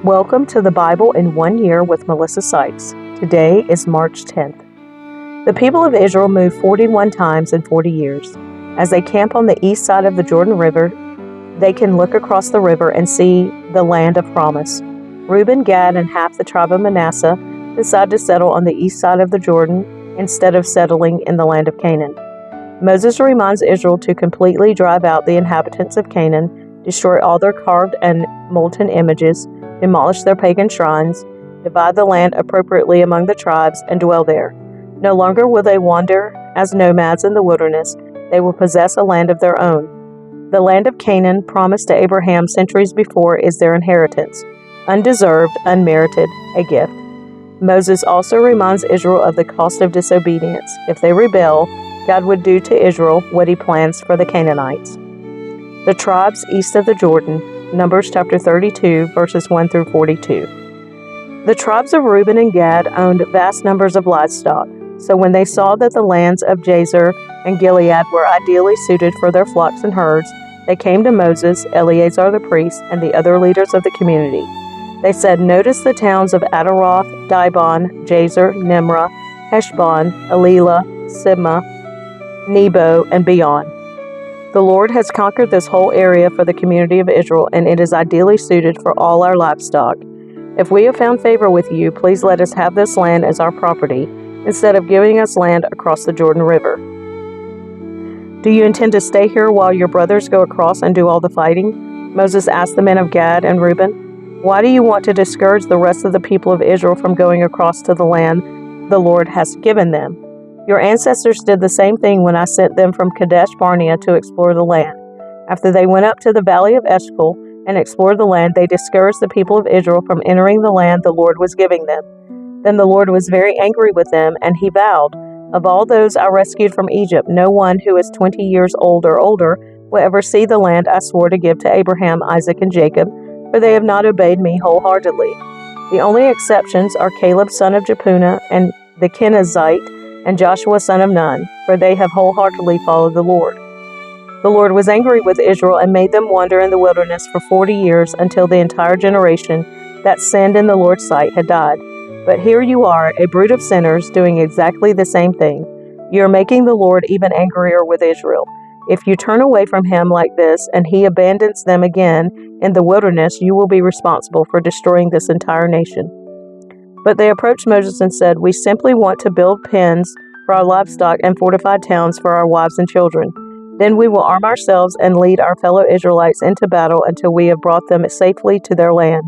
Welcome to the Bible in 1 Year with Melissa Sykes. Today is March 10th. The people of Israel moved 41 times in 40 years. As they camp on the east side of the Jordan River, they can look across the river and see the land of promise. Reuben, Gad, and half the tribe of Manasseh decide to settle on the east side of the Jordan instead of settling in the land of Canaan. Moses reminds Israel to completely drive out the inhabitants of Canaan, destroy all their carved and molten images, demolish their pagan shrines, divide the land appropriately among the tribes, and dwell there. No longer will they wander as nomads in the wilderness. They will possess a land of their own. The land of Canaan, promised to Abraham centuries before, is their inheritance. Undeserved, unmerited, a gift. Moses also reminds Israel of the cost of disobedience. If they rebel, God would do to Israel what he plans for the Canaanites. The tribes east of the Jordan, Numbers chapter 32, verses 1 through 42. The tribes of Reuben and Gad owned vast numbers of livestock. So when they saw that the lands of Jazer and Gilead were ideally suited for their flocks and herds, they came to Moses, Eleazar the priest, and the other leaders of the community. They said, "Notice the towns of Ataroth, Dibon, Jazer, Nimrah, Heshbon, Elilah, Sibmah, Nebo, and beyond. The Lord has conquered this whole area for the community of Israel, and it is ideally suited for all our livestock. If we have found favor with you, please let us have this land as our property, instead of giving us land across the Jordan River. Do you intend to stay here while your brothers go across and do all the fighting?" Moses asked the men of Gad and Reuben, "Why do you want to discourage the rest of the people of Israel from going across to the land the Lord has given them? Your ancestors did the same thing when I sent them from Kadesh Barnea to explore the land. After they went up to the valley of Eshcol and explored the land, they discouraged the people of Israel from entering the land the Lord was giving them. Then the Lord was very angry with them, and he vowed, 'Of all those I rescued from Egypt, no one who is 20 years old or older will ever see the land I swore to give to Abraham, Isaac, and Jacob, for they have not obeyed me wholeheartedly.' The only exceptions are Caleb son of Jephunneh and the Kenizzite, and Joshua son of Nun, for they have wholeheartedly followed the Lord. The Lord was angry with Israel and made them wander in the wilderness for 40 years until the entire generation that sinned in the Lord's sight had died. But here you are, a brood of sinners, doing exactly the same thing. You are making the Lord even angrier with Israel. If you turn away from him like this and he abandons them again in the wilderness, you will be responsible for destroying this entire nation." But they approached Moses and said, "We simply want to build pens for our livestock and fortified towns for our wives and children. Then we will arm ourselves and lead our fellow Israelites into battle until we have brought them safely to their land.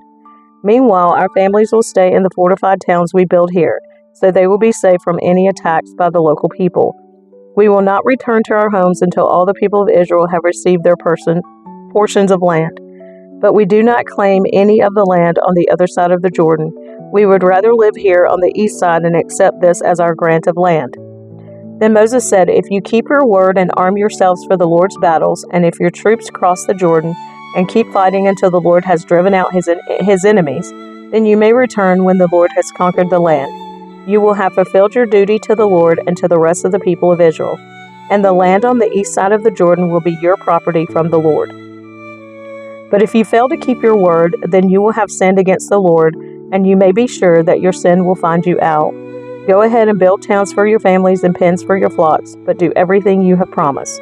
Meanwhile, our families will stay in the fortified towns we build here, so they will be safe from any attacks by the local people. We will not return to our homes until all the people of Israel have received their portions of land. But we do not claim any of the land on the other side of the Jordan. We would rather live here on the east side and accept this as our grant of land." Then Moses said, "If you keep your word and arm yourselves for the Lord's battles, and if your troops cross the Jordan and keep fighting until the Lord has driven out his enemies, then you may return when the Lord has conquered the land. You will have fulfilled your duty to the Lord and to the rest of the people of Israel, and the land on the east side of the Jordan will be your property from the Lord. But if you fail to keep your word, then you will have sinned against the Lord, and you may be sure that your sin will find you out. Go ahead and build towns for your families and pens for your flocks, but do everything you have promised."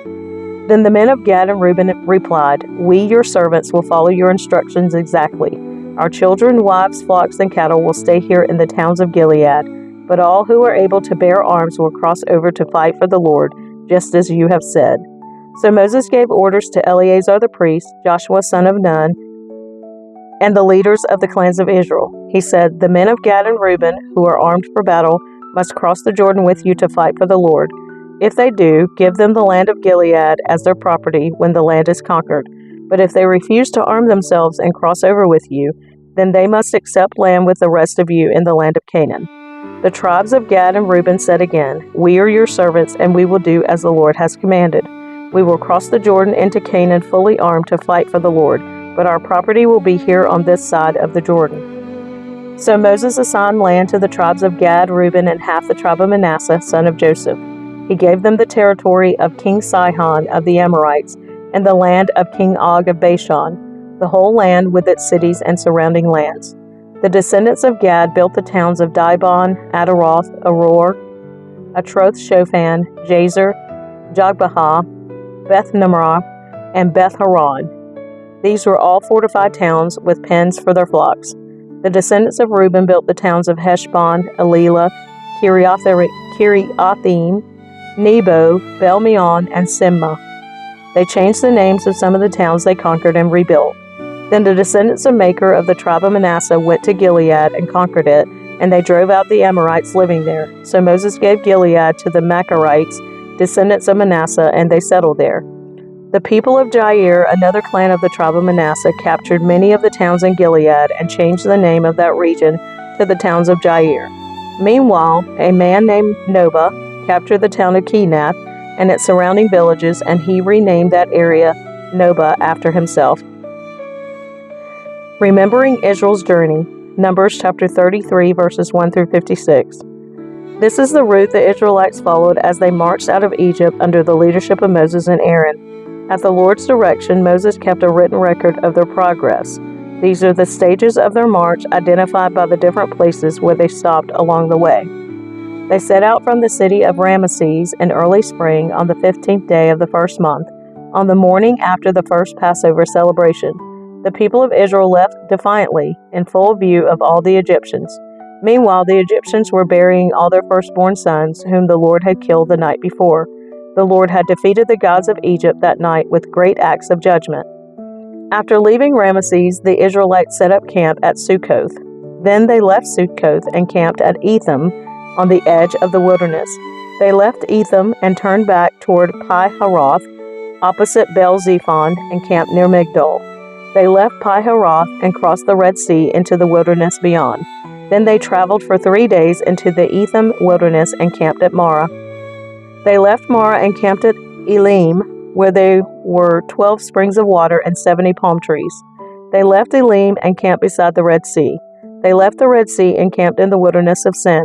Then the men of Gad and Reuben replied, "We, your servants, will follow your instructions exactly. Our children, wives, flocks, and cattle will stay here in the towns of Gilead, but all who are able to bear arms will cross over to fight for the Lord, just as you have said." So Moses gave orders to Eleazar the priest, Joshua son of Nun, and the leaders of the clans of Israel. He said, "The men of Gad and Reuben, who are armed for battle, must cross the Jordan with you to fight for the Lord. If they do, give them the land of Gilead as their property when the land is conquered. But if they refuse to arm themselves and cross over with you, then they must accept land with the rest of you in the land of Canaan." The tribes of Gad and Reuben said again, "We are your servants, and we will do as the Lord has commanded. We will cross the Jordan into Canaan fully armed to fight for the Lord, but our property will be here on this side of the Jordan." So Moses assigned land to the tribes of Gad, Reuben, and half the tribe of Manasseh, son of Joseph. He gave them the territory of King Sihon of the Amorites and the land of King Og of Bashan, the whole land with its cities and surrounding lands. The descendants of Gad built the towns of Dibon, Adaroth, Aror, Atroth-Shophan, Jazer, Jogbehah, Beth-Nimrah, and Beth-Horon. These were all fortified towns with pens for their flocks. The descendants of Reuben built the towns of Heshbon, Elilah, Kiriathaim, Nebo, Bel-Meon, and Simma. They changed the names of some of the towns they conquered and rebuilt. Then the descendants of Machir of the tribe of Manasseh went to Gilead and conquered it, and they drove out the Amorites living there. So Moses gave Gilead to the Machirites, descendants of Manasseh, and they settled there. The people of Jair, another clan of the tribe of Manasseh, captured many of the towns in Gilead and changed the name of that region to the towns of Jair. Meanwhile, a man named Nobah captured the town of Kenath and its surrounding villages, and he renamed that area Nobah after himself. Remembering Israel's journey, Numbers chapter 33, verses 1 through 56. This is the route the Israelites followed as they marched out of Egypt under the leadership of Moses and Aaron. At the Lord's direction, Moses kept a written record of their progress. These are the stages of their march, identified by the different places where they stopped along the way. They set out from the city of Ramesses in early spring on the 15th day of the first month, on the morning after the first Passover celebration. The people of Israel left defiantly, in full view of all the Egyptians. Meanwhile, the Egyptians were burying all their firstborn sons, whom the Lord had killed the night before. The Lord had defeated the gods of Egypt that night with great acts of judgment. After leaving Ramesses, the Israelites set up camp at Sukkoth. Then they left Sukkoth and camped at Etham on the edge of the wilderness. They left Etham and turned back toward Pi-Haroth, opposite Baal-Zephon, and camped near Migdol. They left Pi-Haroth and crossed the Red Sea into the wilderness beyond. Then they traveled for 3 days into the Etham wilderness and camped at Marah. They left Marah and camped at Elim, where there were 12 springs of water and 70 palm trees. They left Elim and camped beside the Red Sea. They left the Red Sea and camped in the wilderness of Sin.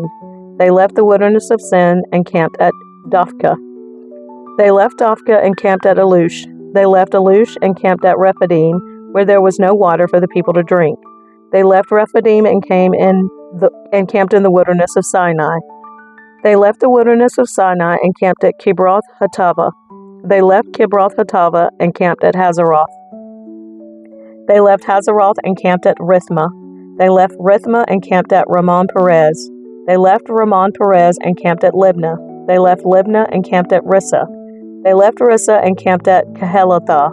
They left the wilderness of Sin and camped at Dophkah. They left Dophkah and camped at Alush. They left Alush and camped at Rephidim, where there was no water for the people to drink. They left Rephidim and camped in the wilderness of Sinai. They left the wilderness of Sinai and camped at Kibroth Hattava. They left Kibroth Hattava and camped at Hazeroth. They left Hazeroth and camped at Rithmah. They left Rithmah and camped at Ramon Perez. They left Ramon Perez and camped at Libnah. They left Libnah and camped at Rissa. They left Rissa and camped at Kehelathah.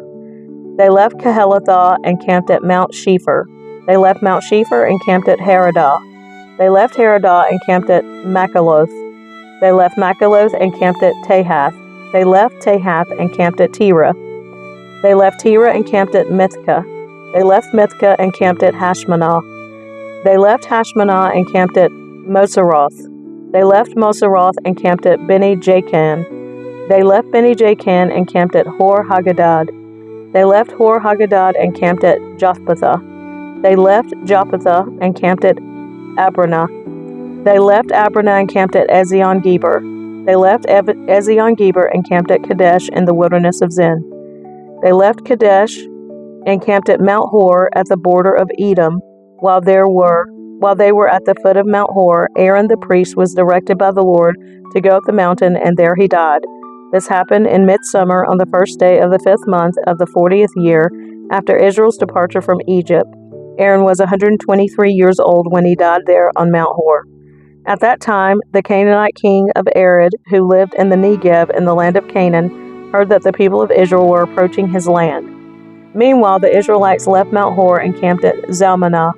They left Kehelathah and camped at Mount Shepher. They left Mount Shepher and camped at Haradah. They left Haradah and camped at Makaloth. They left Makaloth and camped at Tahath. They left Tahath and camped at Terah. They left Terah and camped at Mithkah. They left Mithkah and camped at Hashmanah. They left Hashmanah and camped at Moseroth. They left Moseroth and camped at Beni-Jacan. They left Beni-Jacan and camped at Hor-Hagadad. They left Hor-Hagadad and camped at Jophbathah. They left Jophbathah and camped at Abranah. They left Abranah and camped at Ezion-Geber. They left Ezion-Geber and camped at Kadesh in the wilderness of Zin. They left Kadesh and camped at Mount Hor at the border of Edom. While they were at the foot of Mount Hor, Aaron the priest was directed by the Lord to go up the mountain, and there he died. This happened in midsummer on the first day of the 5th month of the 40th year after Israel's departure from Egypt. Aaron was 123 years old when he died there on Mount Hor. At that time, the Canaanite king of Arad, who lived in the Negev in the land of Canaan, heard that the people of Israel were approaching his land. Meanwhile, the Israelites left Mount Hor and camped at Zalmanah.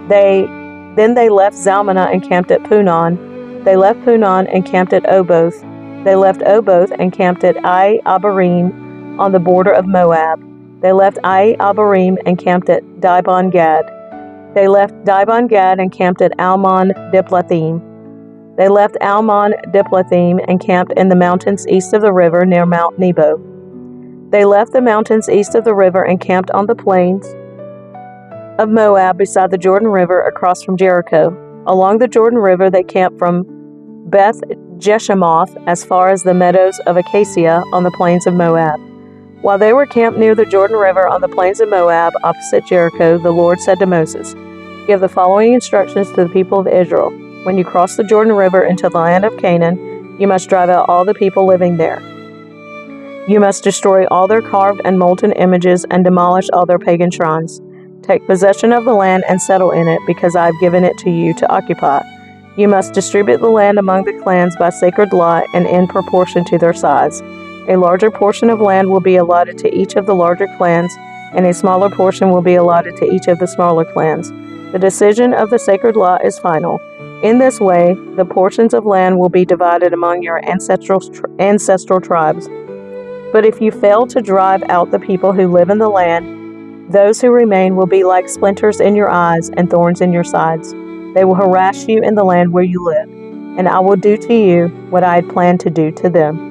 Then they left Zalmanah and camped at Punon. They left Punon and camped at Oboth. They left Oboth and camped at Ai-Abarim on the border of Moab. They left Ai-Abarim and camped at Dibon-Gad. They left Dibon-Gad and camped at Almon-Diblathim. They left Almon-Diblathim and camped in the mountains east of the river near Mount Nebo. They left the mountains east of the river and camped on the plains of Moab beside the Jordan River across from Jericho. Along the Jordan River they camped from Beth Jeshemoth as far as the meadows of Acacia on the plains of Moab. While they were camped near the Jordan River on the plains of Moab opposite Jericho, the Lord said to Moses, Give the following instructions to the people of Israel. When you cross the Jordan River into the land of Canaan, you must drive out all the people living there. You must destroy all their carved and molten images and demolish all their pagan shrines. Take possession of the land and settle in it, because I have given it to you to occupy. You must distribute the land among the clans by sacred lot and in proportion to their size. A larger portion of land will be allotted to each of the larger clans, and a smaller portion will be allotted to each of the smaller clans. The decision of the sacred lot is final. In this way, the portions of land will be divided among your ancestral tribes. But if you fail to drive out the people who live in the land, those who remain will be like splinters in your eyes and thorns in your sides. They will harass you in the land where you live, and I will do to you what I had planned to do to them.